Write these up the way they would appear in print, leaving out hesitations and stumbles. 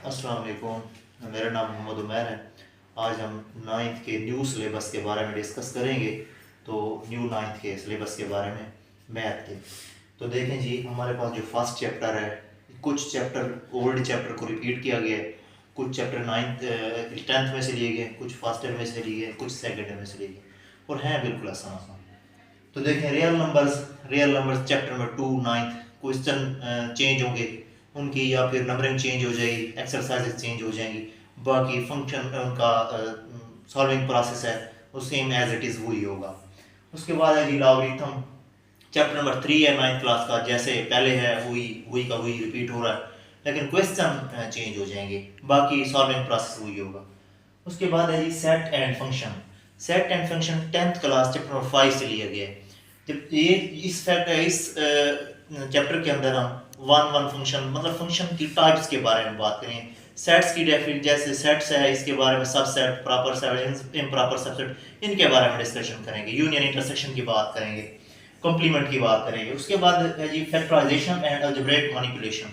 अस्सलाम वालेकुम, मेरा नाम मोहम्मद उमैर है। आज हम नाइन्थ के न्यू सिलेबस के बारे में डिस्कस करेंगे। तो न्यू नाइन्थ के सिलेबस के बारे में मैथ के तो देखें जी, हमारे पास जो फर्स्ट चैप्टर है, कुछ चैप्टर ओल्ड चैप्टर को रिपीट किया गया है। कुछ चैप्टर नाइन्थ टेंथ में से लिए गए, कुछ फर्स्ट ईयर में से लिए गए, कुछ सेकेंड ईयर में से लिए गए और हैं बिल्कुल आसान आसान। तो देखें, real numbers chapter number 2 ninth question change होंगे उनकी, या फिर नंबरिंग चेंज हो जाएगी, एक्सरसाइजेज चेंज हो जाएंगी। बाकी फंक्शन उनका सॉल्विंग प्रोसेस है वो सेम एज इट इज़ वही होगा। उसके बाद है जी लॉगरिथम, चैप्टर नंबर 3 है नाइन्थ क्लास का। जैसे पहले है वही वही का वही रिपीट हो रहा है, लेकिन क्वेश्चन चेंज हो जाएंगे, बाकी सॉल्विंग प्रोसेस वही होगा। उसके बाद है जी set and function. Set and function 10th class chapter number 5 से लिया गया है। जब ये इस चैप्टर के अंदर हम वन वन फंक्शन मतलब फंक्शन की टाइप्स के बारे में बात करें। सेट्स की डेफिनेशन, जैसे सेट्स है इसके बारे में, subset, proper set, improper subset, इनके बारे में डिस्कशन करेंगे। यूनियन इंटरसेक्शन की बात करेंगे, कॉम्प्लीमेंट की बात करेंगे। उसके बाद है जी फैक्टराइजेशन एंड अलजेब्रिक मैनिपुलेशन।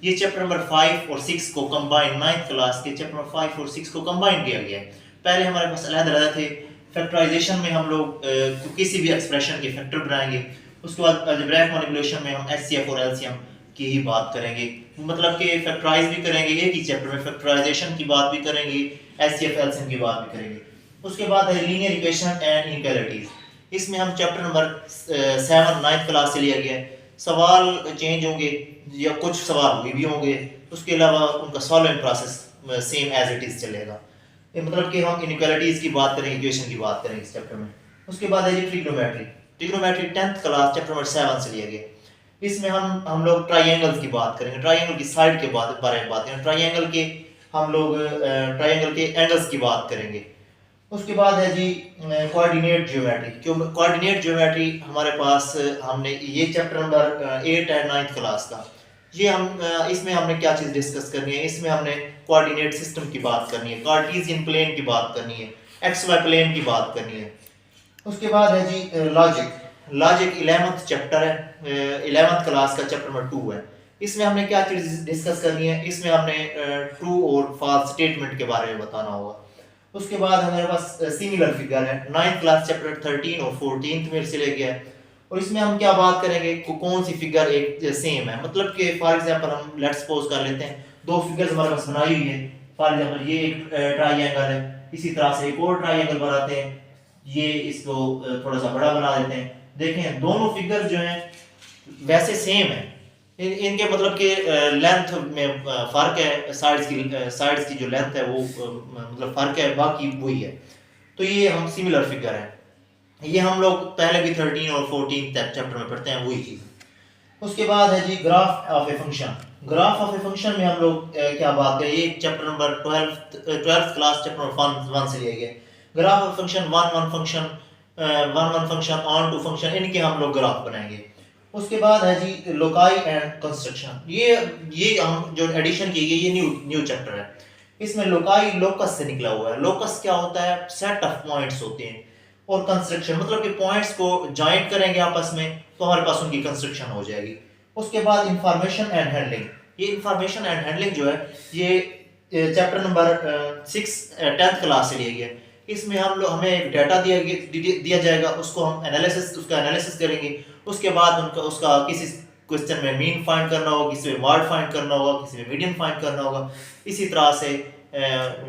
ये चैप्टर नंबर 5 और 6 को कंबाइन, 9th क्लास के चैप्टर नंबर 5 और 6 को कंबाइन किया गया है। पहले हमारे पास अलग-अलग थे। फैक्टराइजेशन में हम लोग किसी भी एक्सप्रेशन के फैक्टर बनाएंगे। उसके बाद अलजेब्रिक मैनिपुलेशन में हम एचसीएफ और एलसीएम की ही बात करेंगे, मतलब कि फैक्टराइज भी करेंगे एक ही चैप्टर में, फैक्टराइजेशन की बात भी करेंगे, एचसीएफ एलसीएम की बात भी करेंगे। उसके बाद है लीनियर इक्वेशन एंड इनइक्वालिटीज। इसमें हम चैप्टर नंबर 7 9th क्लास से लिया गया है। सवाल चेंज होंगे या कुछ सवाल हुए भी होंगे, उसके अलावा उनका solving process same as it is चलेगा। मतलब कि हम इनइक्वालिटीज की बात करेंगे, इक्वेशन की बात करेंगे इस चैप्टर में। उसके बाद है जी trigonometry. Trigonometry 10th class chapter number 7 से लिया गया। इसमें हम लोग ट्राइंगल्स की बात करेंगे, ट्राइंगल की साइड के बारे में बात करेंगे, ट्राइंगल के हम लोग ट्राइंगल के एंगल्स की बात करेंगे। उसके बाद है जी कोऑर्डिनेट ज्योमेट्री। कोऑर्डिनेट ज्योमेट्री हमारे पास हमने ये चैप्टर नंबर 8 है 9th क्लास का। ये हम इसमें हमने क्या चीज़ डिस्कस करनी है, इसमें हमने कोऑर्डिनेट सिस्टम की बात करनी है, कार्टेशियन प्लेन की बात करनी है, एक्स वाई प्लेन की बात करनी है। उसके बाद है जी लॉजिक। लॉजिक 11th चैप्टर है, 11th क्लास का चैप्टर नंबर 2 है। इसमें हमने क्या चीज़ डिस्कस करनी है, इसमें हमने ट्रू और फॉल्स स्टेटमेंट के बारे में बताना होगा। उसके बाद हमारे पास सिमिलर फिगर है, 9th क्लास चैप्टर 13 और 14th में से ले गया है। और इसमें हम क्या बात करेंगे, कौन सी फिगर एक सेम है, मतलब कि फॉर एग्जांपल हम लेट्स सपोज कर लेते हैं दो फिगर्स हमारे पास बनाई हुई है। फॉर एग्जांपल ये एक ट्राइंगल है, इसी तरह से एक और ट्राइंगल बनाते हैं, ये इसको थोड़ा सा बड़ा बना देते हैं। देखें दोनों फिगर जो हैं वैसे सेम है, इनके मतलब कि लेंथ में फ़र्क है, साइड्स की जो लेंथ है वो मतलब फ़र्क है, बाकी वही है। तो ये हम सिमिलर फिगर है, ये हम लोग पहले भी 13 और 14 चैप्टर में पढ़ते हैं वही चीज़। उसके बाद है जी graph of a function. Graph of a function में हम लोग क्या बात करें, ये chapter number 12th class chapter number 1 से लिया गया। Graph of function, one one function, onto function, इनके हम लोग ग्राफ बनाएंगे। उसके बाद है जी लोकाई एंड कंस्ट्रक्शन। ये हम जो एडिशन की गई, ये न्यू चैप्टर है। इसमें लोकाई लोकस से निकला हुआ है। लोकस क्या होता है, सेट ऑफ पॉइंट्स होते हैं, और कंस्ट्रक्शन मतलब कि पॉइंट्स को जॉइंट करेंगे आपस में तो हमारे पास उनकी कंस्ट्रक्शन हो जाएगी। उसके बाद इंफॉर्मेशन एंड हैंडलिंग। ये इंफॉर्मेशन एंड हैंडलिंग जो है ये चैप्टर नंबर 6 10th क्लास से लिया गया। इसमें हमें एक डाटा दिया जाएगा, उसको हम उसका एनालिसिस करेंगे। उसके बाद उसका किसी क्वेश्चन में मीन फाइंड करना होगा, किसी में मॉड फाइंड करना होगा, किसी में मीडियन फाइंड करना होगा, इसी तरह से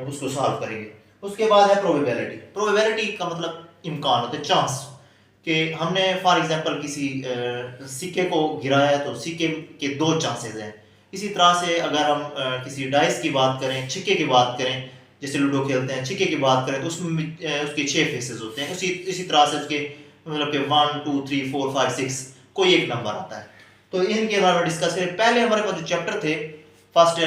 उसको सॉल्व करेंगे। उसके बाद है प्रोबेबिलिटी। प्रोबेबिलिटी का मतलब इम्कान होता है, चांस, कि हमने फॉर एग्जांपल किसी सिक्के को गिराया है तो सिक्के के दो चांसेस हैं। इसी तरह से अगर हम किसी डाइस की बात करें, छिक्के की बात करें, जैसे लूडो खेलते हैं, छिक्के की बात करें तो उसमें उसके 6 फेसेस होते हैं। इसी तरह से उसके मतलब कि 1 2 3 4 5 6 कोई एक नंबर आता है। तो इनके बारे में डिस्कस करें। पहले हमारे पास जो चैप्टर थे फर्स्ट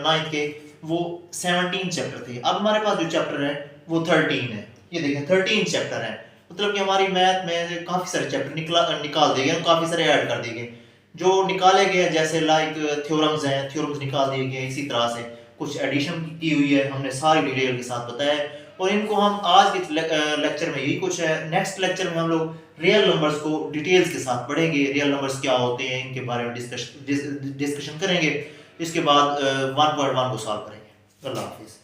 9th के वो 17 चैप्टर थे, अब हमारे पास जो चैप्टर है वो 13 है। ये देखें 13 चैप्टर है, मतलब कि हमारी मैथ में काफ़ी सारे चैप्टर निकाल दिए गए, काफ़ी सारे ऐड कर दिए गए। जो निकाले गए जैसे लाइक थ्योरम्स हैं, थ्योरम्स निकाल दिए गए, इसी तरह से कुछ एडिशन की हुई है, हमने सारी डिटेल के साथ बताया है। और इनको हम आज के लेक्चर में यही कुछ है। नेक्स्ट लेक्चर में हम लोग रियल नंबर्स को डिटेल्स के साथ पढ़ेंगे, रियल नंबर्स क्या होते हैं इनके बारे में डिस्कशन करेंगे। इसके बाद 1.1 को सॉल्व करेंगे। अल्लाह हाफिज़।